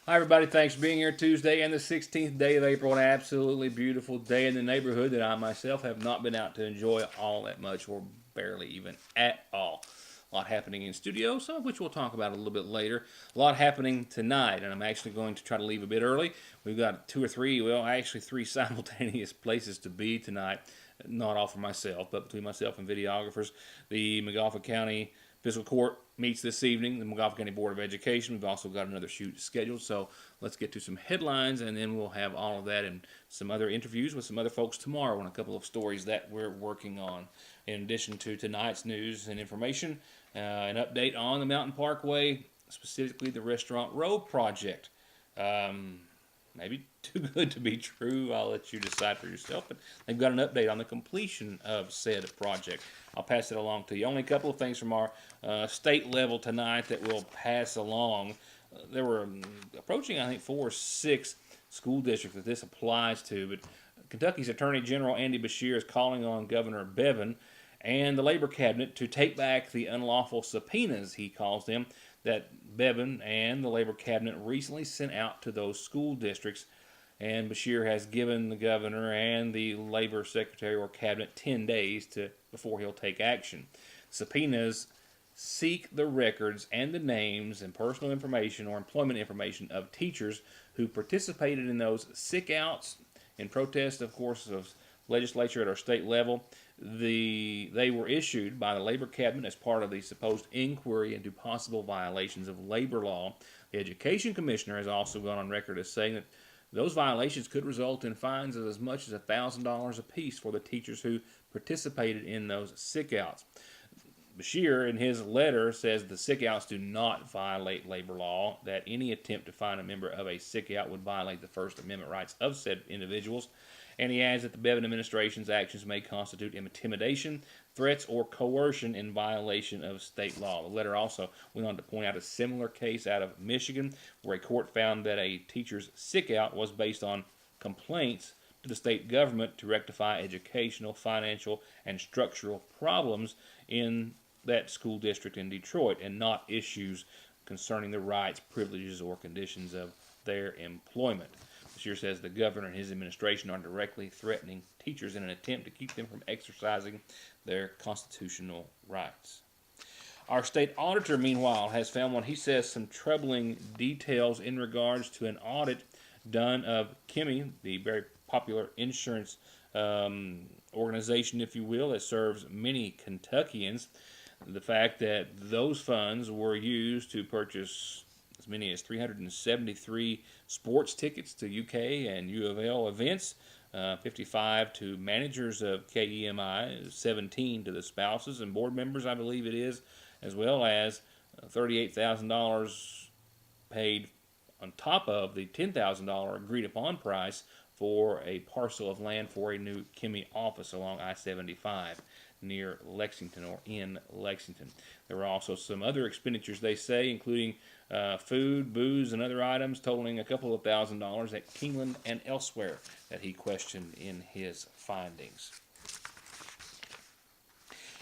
Hi, everybody. Thanks for being here Tuesday and the 16th day of April. An absolutely beautiful day in the neighborhood that I myself have not been out to enjoy all that much or barely even at all. A lot happening in studio, some of which we'll talk about a little bit later. A lot happening tonight, and I'm actually going to try to leave a bit early. We've got two or three, well, actually three simultaneous places to be tonight. Not all for myself, but between myself and videographers. The Montgomery County Fiscal Court meets this evening, the Montgomery County Board of Education. We've also got another shoot scheduled, so let's get to some headlines, and then we'll have all of that and some other interviews with some other folks tomorrow on a couple of stories that we're working on. In addition to tonight's news and information, an update on the Mountain Parkway, specifically the Restaurant Row project. Maybe too good to be true. I'll let you decide for yourself. But they've got an update on the completion of said project. I'll pass it along to you. Only a couple of things from our state level tonight that we'll pass along. There were approaching, I think, 4 or 6 school districts that this applies to. But Kentucky's Attorney General Andy Beshear is calling on Governor Bevin and the Labor Cabinet to take back the unlawful subpoenas, he calls them, that Bevin and the Labor Cabinet recently sent out to those school districts. And Beshear has given the governor and the Labor Secretary or Cabinet 10 days before he'll take action. Subpoenas seek the records and the names and personal information or employment information of teachers who participated in those sick outs in protest, of course, of legislature at our state level. They were issued by the Labor Cabinet as part of the supposed inquiry into possible violations of labor law. The Education Commissioner has also gone on record as saying that those violations could result in fines of as much as $1,000 apiece for the teachers who participated in those sick outs. Beshear, in his letter, says the sick outs do not violate labor law, that any attempt to fine a member of a sick out would violate the First Amendment rights of said individuals. And he adds that the Bevin administration's actions may constitute intimidation, threats, or coercion in violation of state law. The letter also went on to point out a similar case out of Michigan, where a court found that a teacher's sick out was based on complaints to the state government to rectify educational, financial, and structural problems in that school district in Detroit, and not issues concerning the rights, privileges, or conditions of their employment. Beshear says the governor and his administration are directly threatening teachers in an attempt to keep them from exercising their constitutional rights. Our state auditor, meanwhile, has found what he says some troubling details in regards to an audit done of Kimmy, the very popular insurance organization, if you will, that serves many Kentuckians. The fact that those funds were used to purchase as many as 373 sports tickets to UK and U of L events, 55 to managers of KEMI, 17 to the spouses and board members, I believe it is, as well as $38,000 paid on top of the $10,000 agreed upon price for a parcel of land for a new Kimmy office along I-75 near Lexington or in Lexington. There were also some other expenditures, they say, including food, booze, and other items totaling a couple of $1,000s at Keeneland and elsewhere that he questioned in his findings.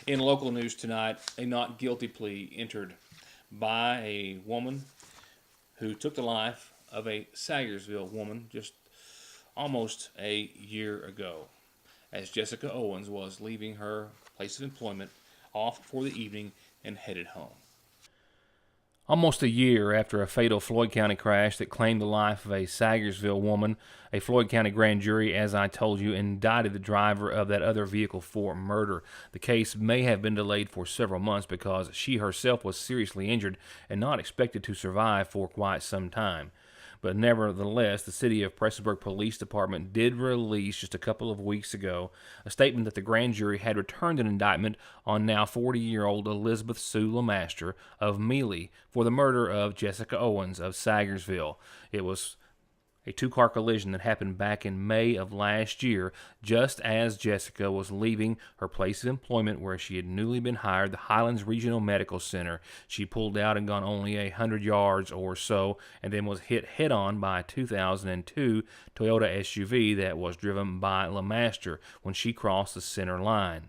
In local news tonight, a not guilty plea entered by a woman who took the life of a Sayersville woman just almost a year ago, as Jessica Owens was leaving her place of employment off for the evening and headed home. Almost a year after a fatal Floyd County crash that claimed the life of a Sayersville woman, a Floyd County grand jury, as I told you, indicted the driver of that other vehicle for murder. The case may have been delayed for several months because she herself was seriously injured and not expected to survive for quite some time. But nevertheless, the City of Prestonsburg Police Department did release just a couple of weeks ago a statement that the grand jury had returned an indictment on now 40-year-old Elizabeth Sue Lemaster of Mealy for the murder of Jessica Owens of Sayersville. It was a two-car collision that happened back in May of last year, just as Jessica was leaving her place of employment where she had newly been hired, the Highlands Regional Medical Center. She pulled out and gone only 100 yards or so, and then was hit head-on by a 2002 Toyota SUV that was driven by Lemaster when she crossed the center line.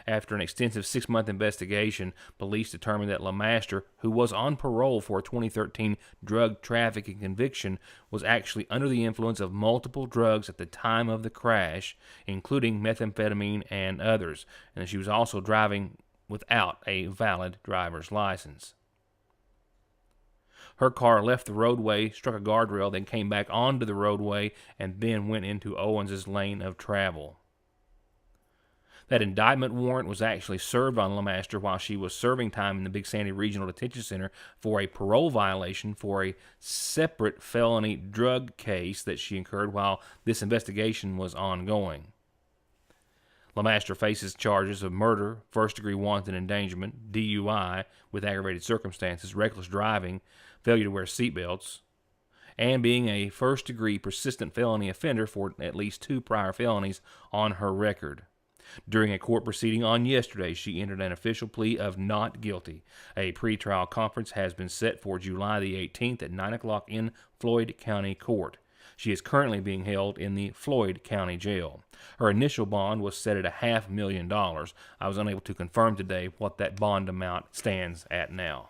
After an extensive 6-month investigation, police determined that LeMaster, who was on parole for a 2013 drug trafficking conviction, was actually under the influence of multiple drugs at the time of the crash, including methamphetamine and others, and she was also driving without a valid driver's license. Her car left the roadway, struck a guardrail, then came back onto the roadway, and then went into Owens' lane of travel. That indictment warrant was actually served on LeMaster while she was serving time in the Big Sandy Regional Detention Center for a parole violation for a separate felony drug case that she incurred while this investigation was ongoing. LeMaster faces charges of murder, first-degree wanton endangerment, DUI with aggravated circumstances, reckless driving, failure to wear seatbelts, and being a first-degree persistent felony offender for at least 2 prior felonies on her record. During a court proceeding on yesterday, she entered an official plea of not guilty. A pretrial conference has been set for July the 18th at 9 o'clock in Floyd County Court. She is currently being held in the Floyd County Jail. Her initial bond was set at $500,000. I was unable to confirm today what that bond amount stands at now.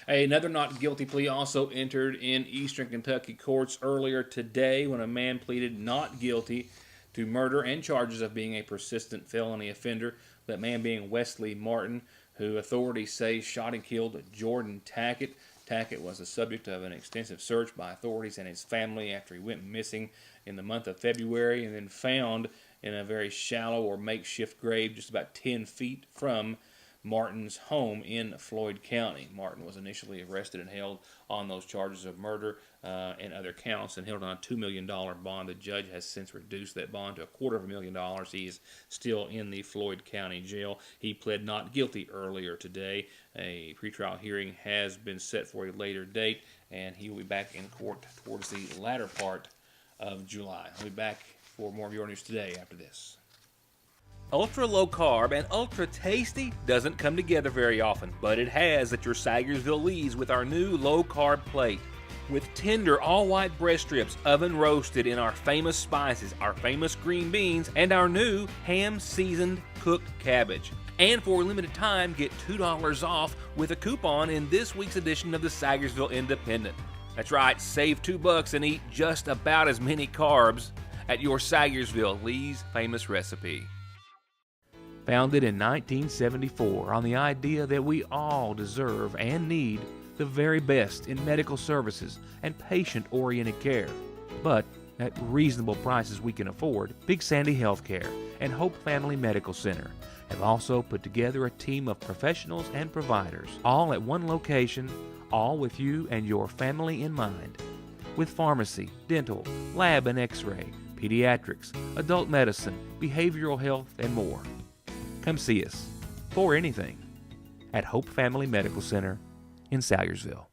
Another not guilty plea also entered in Eastern Kentucky courts earlier today when a man pleaded not guilty to murder and charges of being a persistent felony offender. That man being Wesley Martin, who authorities say shot and killed Jordan Tackett. Tackett was the subject of an extensive search by authorities and his family after he went missing in the month of February and then found in a very shallow or makeshift grave just about 10 feet from Martin's home in Floyd County. Martin was initially arrested and held on those charges of murder and other counts and held on a $2 million bond. The judge has since reduced that bond to $250,000. He is still in the Floyd County Jail. He pled not guilty earlier today. A pretrial hearing has been set for a later date, and he will be back in court towards the latter part of July. I'll be back for more of your news today after this. Ultra low carb and ultra tasty doesn't come together very often, but it has at your Sagersville Lee's with our new low carb plate. With tender all white breast strips oven roasted in our famous spices, our famous green beans, and our new ham seasoned cooked cabbage. And for a limited time, get $2 off with a coupon in this week's edition of the Sagersville Independent. That's right, save $2 and eat just about as many carbs at your Sagersville Lee's famous recipe. Founded in 1974 on the idea that we all deserve and need the very best in medical services and patient-oriented care, but at reasonable prices we can afford, Big Sandy Healthcare and Hope Family Medical Center have also put together a team of professionals and providers, all at one location, all with you and your family in mind, with pharmacy, dental, lab and x-ray, pediatrics, adult medicine, behavioral health, and more. Come see us for anything at Hope Family Medical Center in Sayersville.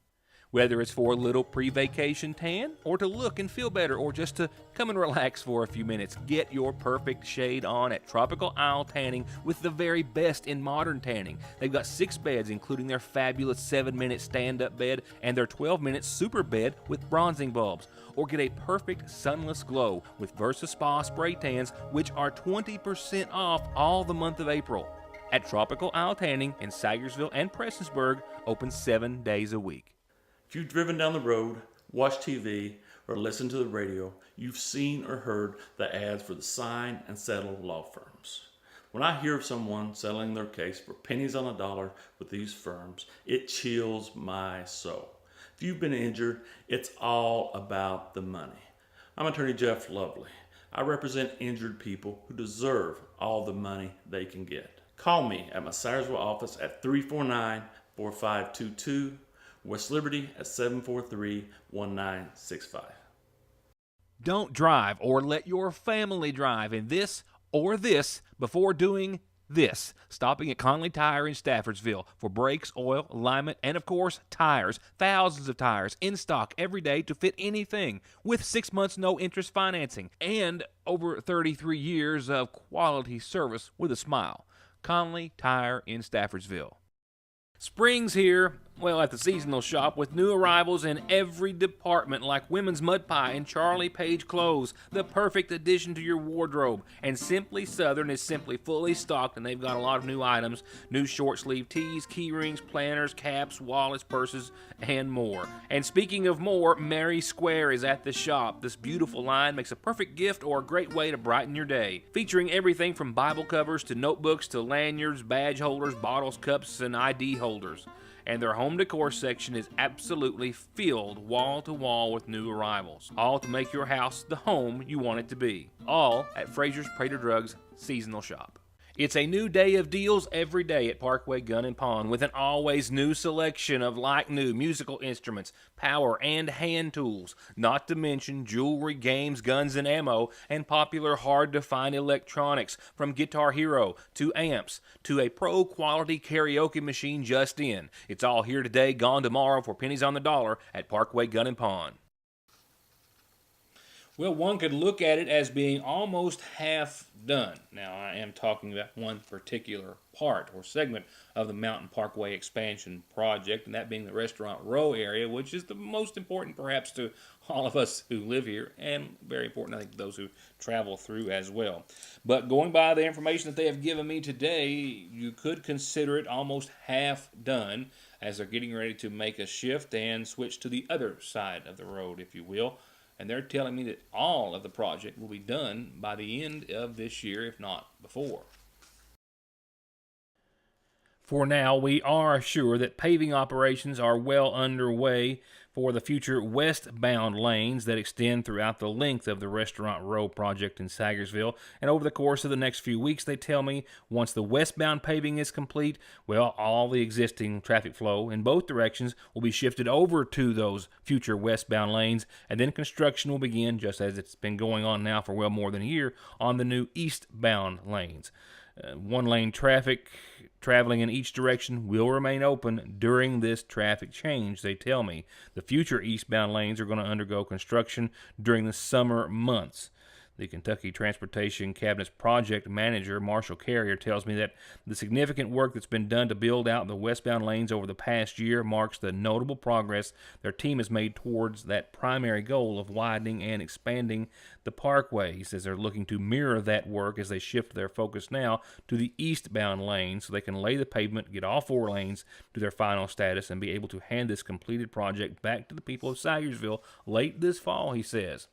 Whether it's for a little pre-vacation tan, or to look and feel better, or just to come and relax for a few minutes, get your perfect shade on at Tropical Isle Tanning with the very best in modern tanning. They've got 6 beds, including their fabulous 7-minute stand-up bed and their 12-minute super bed with bronzing bulbs. Or get a perfect sunless glow with Versa Spa spray tans, which are 20% off all the month of April. At Tropical Isle Tanning in Sayersville and Prestonsburg, open 7 days a week. If you've driven down the road, watched TV, or listened to the radio, you've seen or heard the ads for the Sign and Settle law firms. When I hear of someone settling their case for pennies on a dollar with these firms, it chills my soul. If you've been injured, it's all about the money. I'm Attorney Jeff Lovely. I represent injured people who deserve all the money they can get. Call me at my Sayersville office at 349-4522, West Liberty at 743-1965. Don't drive or let your family drive in this or this before doing this. Stopping at Conley Tire in Staffordsville for brakes, oil, alignment, and of course, tires. Thousands of tires in stock every day to fit anything with 6 months no interest financing and over 33 years of quality service with a smile. Conley Tire in Staffordsville. Spring's here. Well, at the seasonal shop, with new arrivals in every department like women's mud pie and Charlie Page clothes, the perfect addition to your wardrobe. And Simply Southern is simply fully stocked, and they've got a lot of new items, new short sleeve tees, key rings, planners, caps, wallets, purses, and more. And speaking of more, Mary Square is at the shop. This beautiful line makes a perfect gift or a great way to brighten your day. Featuring everything from Bible covers to notebooks to lanyards, badge holders, bottles, cups, and ID holders. And their home decor section is absolutely filled wall to wall with new arrivals, all to make your house the home you want it to be. All at Fraser's Prater Drugs seasonal shop. It's a new day of deals every day at Parkway Gun and Pawn, with an always new selection of like new musical instruments, power and hand tools, not to mention jewelry, games, guns and ammo, and popular hard to find electronics, from Guitar Hero to amps to a pro quality karaoke machine just in. It's all here today, gone tomorrow for pennies on the dollar at Parkway Gun and Pawn. Well, one could look at it as being almost half done. Now, I am talking about one particular part or segment of the Mountain Parkway expansion project, and that being the Restaurant Row area, which is the most important perhaps to all of us who live here, and very important, I think, to those who travel through as well. But going by the information that they have given me today, you could consider it almost half done, as they're getting ready to make a shift and switch to the other side of the road, if you will. And they're telling me that all of the project will be done by the end of this year, if not before. For now, we are sure that paving operations are well underway for the future westbound lanes that extend throughout the length of the Restaurant Row project in Sagersville. And over the course of the next few weeks, they tell me, once the westbound paving is complete, well, all the existing traffic flow in both directions will be shifted over to those future westbound lanes, and then construction will begin, just as it's been going on now for well more than a year, on the new eastbound lanes. One-lane traffic traveling in each direction will remain open during this traffic change, they tell me. The future eastbound lanes are going to undergo construction during the summer months. The Kentucky Transportation Cabinet's project manager, Marshall Carrier, tells me that the significant work that's been done to build out the westbound lanes over the past year marks the notable progress their team has made towards that primary goal of widening and expanding the parkway. He says they're looking to mirror that work as they shift their focus now to the eastbound lanes so they can lay the pavement, get all four lanes to their final status, and be able to hand this completed project back to the people of Sagersville late this fall, he says.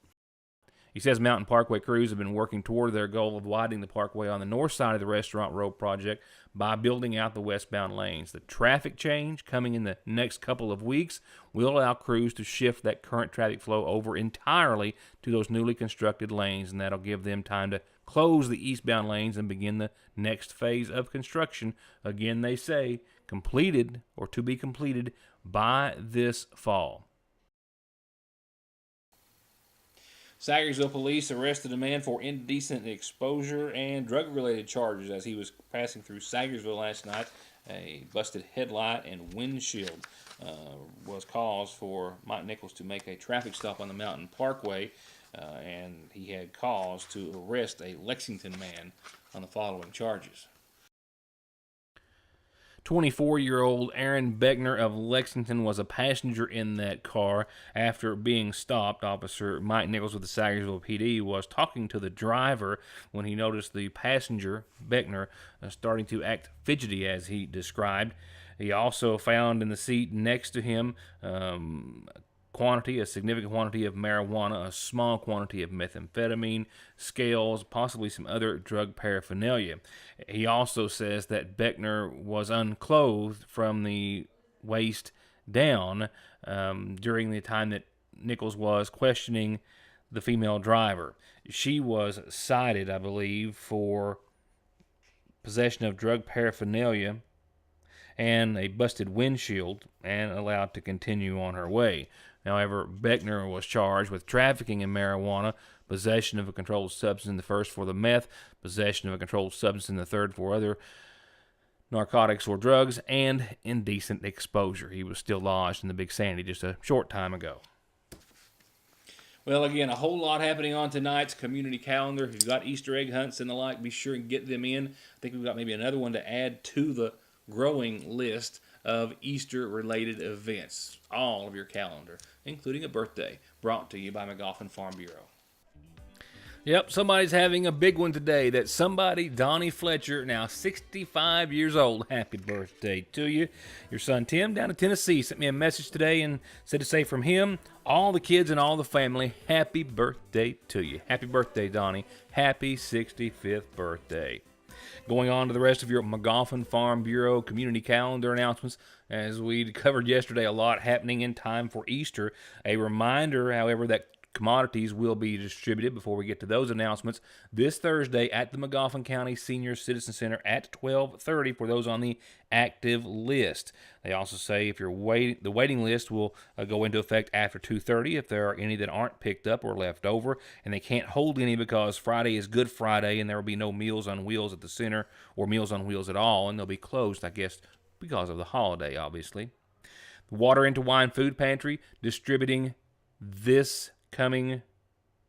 He says Mountain Parkway crews have been working toward their goal of widening the parkway on the north side of the Restaurant Row project by building out the westbound lanes. The traffic change coming in the next couple of weeks will allow crews to shift that current traffic flow over entirely to those newly constructed lanes, and that'll give them time to close the eastbound lanes and begin the next phase of construction. Again, they say completed or to be completed by this fall. Sagersville police arrested a man for indecent exposure and drug-related charges as he was passing through Sagersville last night. A busted headlight and windshield was cause for Mike Nichols to make a traffic stop on the Mountain Parkway, and he had cause to arrest a Lexington man on the following charges. 24-year-old Aaron Beckner of Lexington was a passenger in that car. After being stopped, Officer Mike Nichols with the Sagersville PD was talking to the driver when he noticed the passenger, Beckner, starting to act fidgety, as he described. He also found in the seat next to him a significant quantity of marijuana, a small quantity of methamphetamine, scales, possibly some other drug paraphernalia. He also says that Beckner was unclothed from the waist down during the time that Nichols was questioning the female driver. She was cited, I believe, for possession of drug paraphernalia and a busted windshield, and allowed to continue on her way. However, Beckner was charged with trafficking in marijuana, possession of a controlled substance in the first for the meth, possession of a controlled substance in the third for other narcotics or drugs, and indecent exposure. He was still lodged in the Big Sandy just a short time ago. Well, again, a whole lot happening on tonight's community calendar. If you've got Easter egg hunts and the like, be sure and get them in. I think we've got maybe another one to add to the growing list of Easter-related events. All of your calendar, including a birthday, brought to you by McGoffin Farm Bureau. Yep, somebody's having a big one today. That somebody, Donnie Fletcher, now 65 years old. Happy birthday to you. Your son Tim down in Tennessee sent me a message today and said to say from him, all the kids and all the family, happy birthday to you. Happy birthday, Donnie. Happy 65th birthday. Going on to the rest of your McGoffin Farm Bureau community calendar announcements, as we covered yesterday, a lot happening in time for Easter. A reminder, however, that commodities will be distributed before we get to those announcements this Thursday at the McGoffin County Senior Citizen Center at 12:30 for those on the active list. They also say if you're the waiting list will go into effect after 2:30 if there are any that aren't picked up or left over, and they can't hold any because Friday is Good Friday and there will be no Meals on Wheels at the center or Meals on Wheels at all, and they'll be closed, I guess, because of the holiday, obviously. The Water into Wine Food Pantry distributing this coming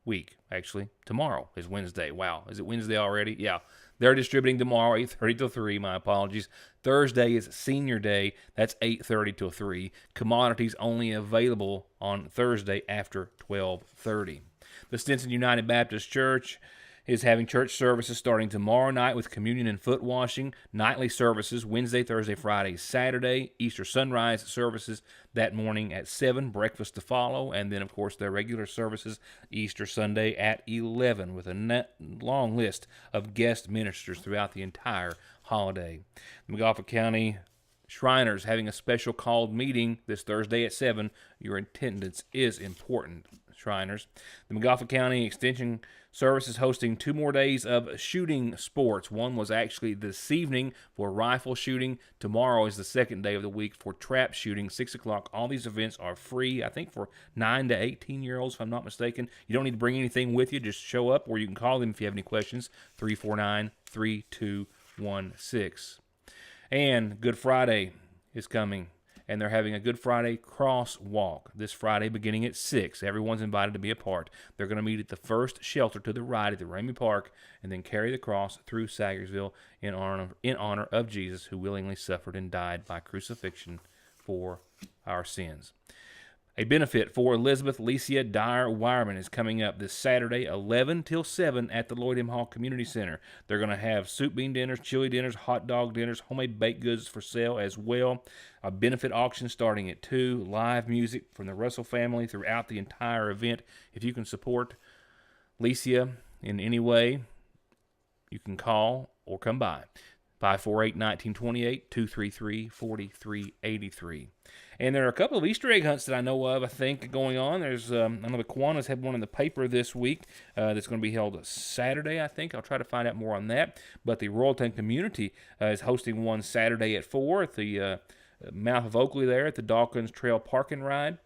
week. Actually, tomorrow is Wednesday. Wow, is it Wednesday already? Yeah, they're distributing tomorrow, 8:30 till 3. My apologies. Thursday is Senior Day. That's 8:30 till 3. Commodities only available on Thursday after 12:30. The Stinson United Baptist Church is having church services starting tomorrow night with communion and foot washing, nightly services Wednesday, Thursday, Friday, Saturday, Easter sunrise services that morning at 7, breakfast to follow, and then, of course, their regular services Easter Sunday at 11 with a long list of guest ministers throughout the entire holiday. The McGoffin County Shriners having a special called meeting this Thursday at 7. Your attendance is important, Shriners. The McGoffin County Extension Service is hosting 2 more days of shooting sports. One was actually this evening for rifle shooting. Tomorrow is the second day of the week for trap shooting, 6 o'clock. All these events are free, I think, for 9 to 18-year-olds, if I'm not mistaken. You don't need to bring anything with you. Just show up, or you can call them if you have any questions, 349-3216. And Good Friday is coming, and they're having a Good Friday crosswalk this Friday beginning at 6. Everyone's invited to be a part. They're going to meet at the first shelter to the right at the Ramey Park and then carry the cross through Sagersville in honor of Jesus, who willingly suffered and died by crucifixion for our sins. A benefit for Elizabeth Licia Dyer Wireman is coming up this Saturday, 11 till 7 at the Lloyd M. Hall Community Center. They're going to have soup bean dinners, chili dinners, hot dog dinners, homemade baked goods for sale as well. A benefit auction starting at 2, live music from the Russell family throughout the entire event. If you can support Licia in any way, you can call or come by. 548-1928, 233-4383. And there are a couple of Easter egg hunts that I know of, I think, going on. There's, I know the Kiwanis had one in the paper this week that's going to be held Saturday, I think. I'll try to find out more on that. But the Royalton community is hosting one Saturday at 4 at the mouth of Oakley there at the Dawkins Trail Park and Ride.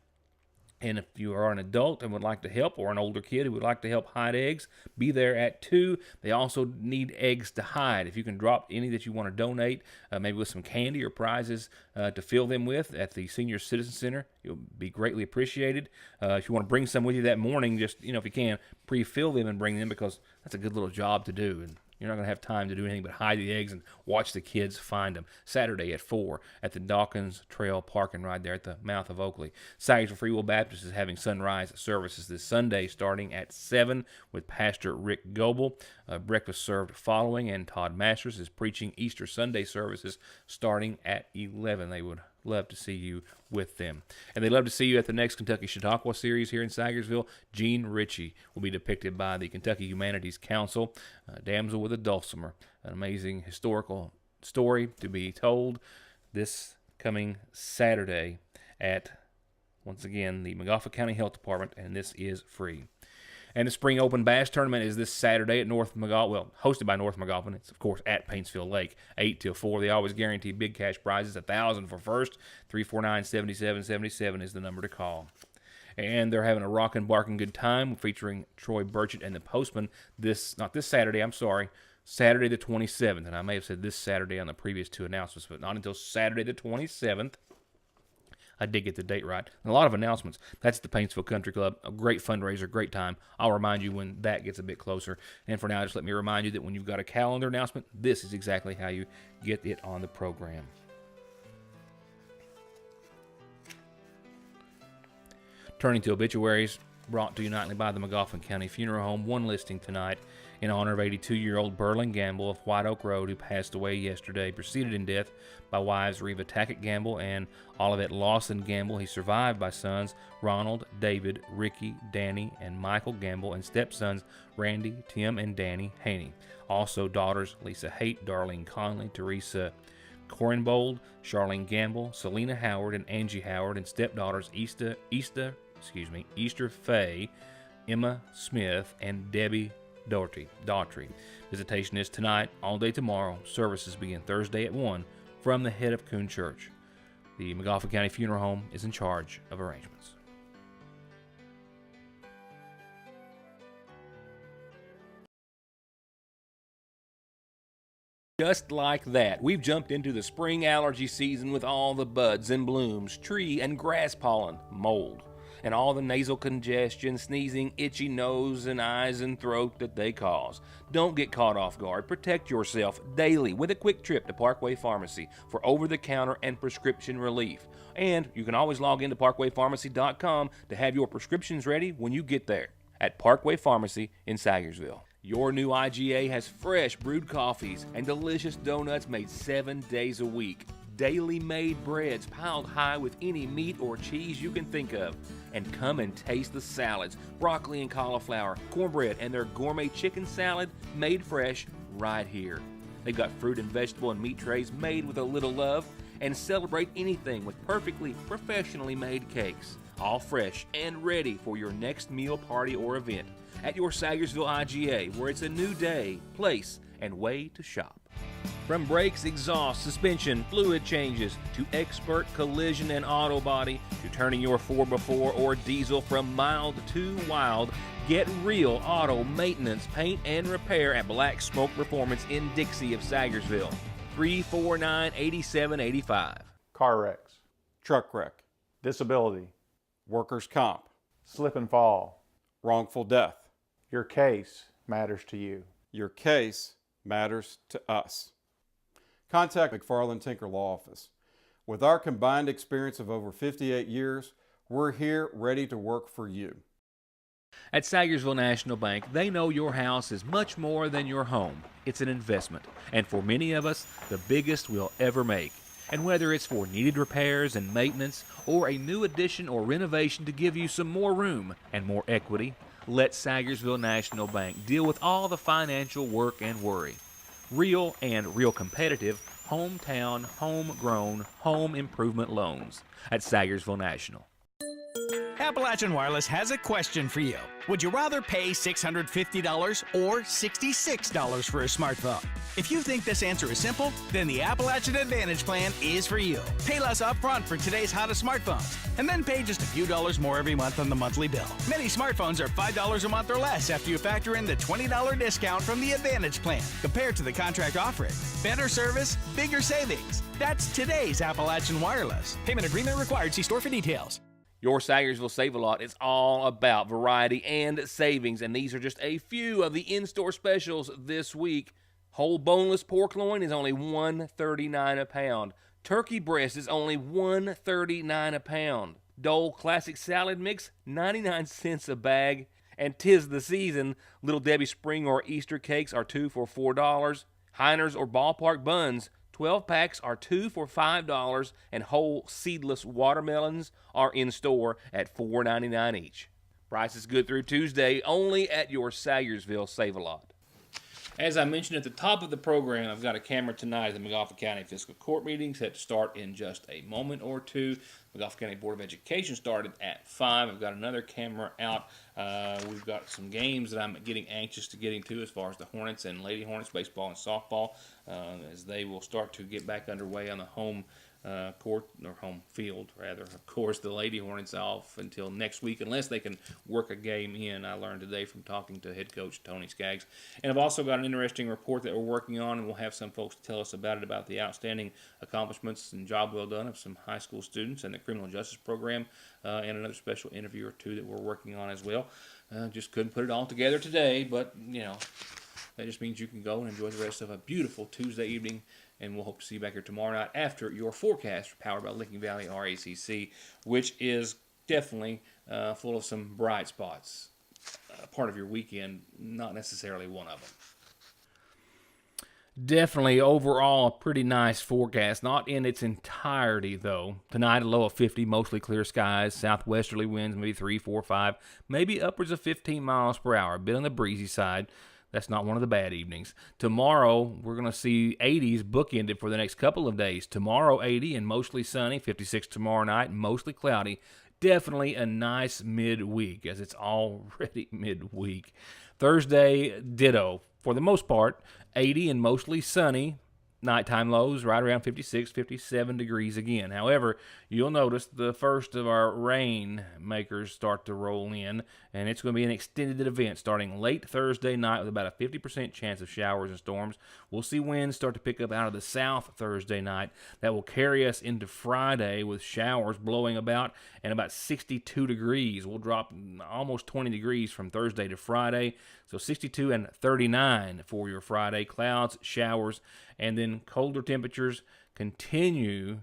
And if you are an adult and would like to help, or an older kid who would like to help hide eggs, be there at 2. They also need eggs to hide. If you can drop any that you want to donate, maybe with some candy or prizes to fill them with at the Senior Citizen Center, you'll be greatly appreciated. If you want to bring some with you that morning, just, if you can, pre-fill them and bring them, because that's a good little job to do. And you're not going to have time to do anything but hide the eggs and watch the kids find them. Saturday at 4 at the Dawkins Trail Park and Ride there at the mouth of Oakley. Sagersville Free Will Baptist is having sunrise services this Sunday starting at 7 with Pastor Rick Goebel. Breakfast served following, and Todd Masters is preaching Easter Sunday services starting at 11. They would love to see you with them. And they'd love to see you at the next Kentucky Chautauqua series here in Sagersville. Gene Ritchie will be depicted by the Kentucky Humanities Council, Damsel with a Dulcimer, an amazing historical story to be told this coming Saturday at, once again, the McGoffin County Health Department, and this is free. And the Spring Open Bass Tournament is this Saturday at North McGoffin, well, hosted by North McGoffin. It's, of course, at Paintsville Lake, 8 till 4. They always guarantee big cash prizes, $1,000 for first. 349-7777 is the number to call. And they're having a rockin' barkin' good time featuring Troy Burchett and the Postman not this Saturday, Saturday the 27th. And I may have said this Saturday on the previous 2 announcements, but not until Saturday the 27th. I did get the date right. And a lot of announcements. That's the Paintsville Country Club. A great fundraiser, great time. I'll remind you when that gets a bit closer. And for now, just let me remind you that when you've got a calendar announcement, this is exactly how you get it on the program. Turning to obituaries, brought to you nightly by the McGoffin County Funeral Home. One listing tonight in honor of 82-year-old Berlin Gamble of White Oak Road, who passed away yesterday, preceded in death by wives Reva Tackett Gamble and Olivet Lawson Gamble. He's survived by sons Ronald, David, Ricky, Danny, and Michael Gamble, and stepsons Randy, Tim, and Danny Haney. Also daughters Lisa Haight, Darlene Conley, Teresa Corinbold, Charlene Gamble, Selena Howard, and Angie Howard, and stepdaughters Easter Faye, Emma Smith, and Debbie Daughtry. Visitation is tonight, all day tomorrow. Services begin Thursday at 1 from the head of Coon Church. The McGoffin County Funeral Home is in charge of arrangements. Just like that, we've jumped into the spring allergy season with all the buds and blooms, tree and grass pollen, mold, and all the nasal congestion, sneezing, itchy nose and eyes and throat that they cause. Don't get caught off guard. Protect yourself daily with a quick trip to Parkway Pharmacy for over-the-counter and prescription relief. And you can always log into parkwaypharmacy.com to have your prescriptions ready when you get there at Parkway Pharmacy in Sagersville. Your new IGA has fresh brewed coffees and delicious donuts made 7 days a week. Daily made breads piled high with any meat or cheese you can think of. And come and taste the salads, broccoli and cauliflower, cornbread, and their gourmet chicken salad made fresh right here. They've got fruit and vegetable and meat trays made with a little love, and celebrate anything with perfectly professionally made cakes. All fresh and ready for your next meal, party, or event at your Sagersville IGA, where it's a new day, place, and way to shop. From brakes, exhaust, suspension, fluid changes, to expert collision and auto body, to turning your 4x4 or diesel from mild to wild, get real auto maintenance, paint, and repair at Black Smoke Performance in Dixie of Sagersville. 349-8785. Car wrecks, truck wreck, disability, workers' comp, slip and fall, wrongful death. Your case matters to you. Your case matters to us. Contact McFarland Tinker Law Office. With our combined experience of over 58 years, we're here ready to work for you. At Sagersville National Bank, they know your house is much more than your home. It's an investment, and for many of us, the biggest we'll ever make. And whether it's for needed repairs and maintenance, or a new addition or renovation to give you some more room and more equity, let Sagersville National Bank deal with all the financial work and worry. Real and real competitive, hometown, homegrown, home improvement loans at Sagersville National. Appalachian Wireless has a question for you. Would you rather pay $650 or $66 for a smartphone? If you think this answer is simple, then the Appalachian Advantage Plan is for you. Pay less upfront for today's hottest smartphones, and then pay just a few dollars more every month on the monthly bill. Many smartphones are $5 a month or less after you factor in the $20 discount from the Advantage Plan compared to the contract offering. Better service, bigger savings. That's today's Appalachian Wireless. Payment agreement required. See store for details. Your Sagersville Save-A-Lot is all about variety and savings, and these are just a few of the in-store specials this week. Whole boneless pork loin is only $1.39 a pound. Turkey breast is only $1.39 a pound. Dole Classic Salad Mix, 99 cents a bag. And 'tis the season, Little Debbie Spring or Easter cakes are 2 for $4. Heiner's or Ballpark buns, 12 packs are 2 for $5, and whole seedless watermelons are in store at $4.99 each. Price is good through Tuesday, only at your Sagersville Save-A-Lot. As I mentioned at the top of the program, I've got a camera tonight at the McGoffin County Fiscal Court meeting set to start in just a moment or two. McGoffin County Board of Education started at 5. I've got another camera out. We've got some games that I'm getting anxious to get into as far as the Hornets and Lady Hornets, baseball and softball, as they will start to get back underway on the home court, or home field, rather. Of course, the Lady Hornets off until next week, unless they can work a game in, I learned today from talking to head coach Tony Skaggs. And I've also got an interesting report that we're working on, and we'll have some folks tell us about the outstanding accomplishments and job well done of some high school students in the criminal justice program, and another special interview or two that we're working on as well. Just couldn't put it all together today, but, you know, that just means you can go and enjoy the rest of a beautiful Tuesday evening, and we'll hope to see you back here tomorrow night after your forecast powered by Licking Valley RACC, which is definitely full of some bright spots. Part of your weekend, not necessarily one of them. Definitely overall a pretty nice forecast. Not in its entirety, though. Tonight, a low of 50, mostly clear skies. Southwesterly winds, maybe 3, 4, 5, maybe upwards of 15 miles per hour. A bit on the breezy side. That's not one of the bad evenings. Tomorrow, we're going to see 80s bookended for the next couple of days. Tomorrow, 80 and mostly sunny. 56 tomorrow night, mostly cloudy. Definitely a nice midweek, as it's already midweek. Thursday, ditto. For the most part, 80 and mostly sunny. Nighttime lows right around 56, 57 degrees again. However, you'll notice the first of our rain makers start to roll in, and it's going to be an extended event starting late Thursday night with about a 50% chance of showers and storms. We'll see winds start to pick up out of the south Thursday night. That will carry us into Friday with showers blowing about and about 62 degrees. We'll drop almost 20 degrees from Thursday to Friday. So 62 and 39 for your Friday. Clouds, showers, and then colder temperatures continue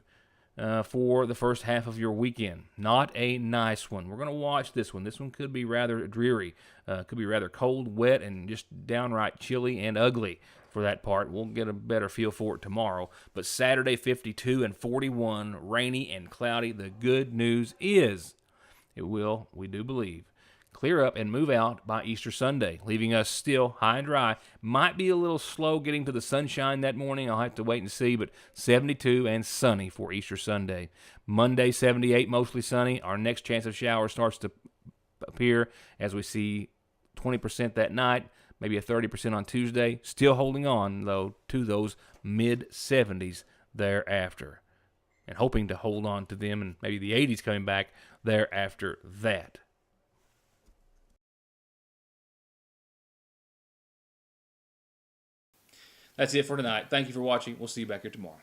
for the first half of your weekend. Not a nice one. We're going to watch this one. This one could be rather dreary. Could be rather cold, wet, and just downright chilly and ugly for that part. We'll get a better feel for it tomorrow. But Saturday, 52 and 41, rainy and cloudy. The good news is it will, we do believe, clear up and move out by Easter Sunday, leaving us still high and dry. Might be a little slow getting to the sunshine that morning. I'll have to wait and see, but 72 and sunny for Easter Sunday. Monday, 78, mostly sunny. Our next chance of showers starts to appear as we see 20% that night, maybe a 30% on Tuesday. Still holding on, though, to those mid-70s thereafter, and hoping to hold on to them and maybe the 80s coming back thereafter that. That's it for tonight. Thank you for watching. We'll see you back here tomorrow.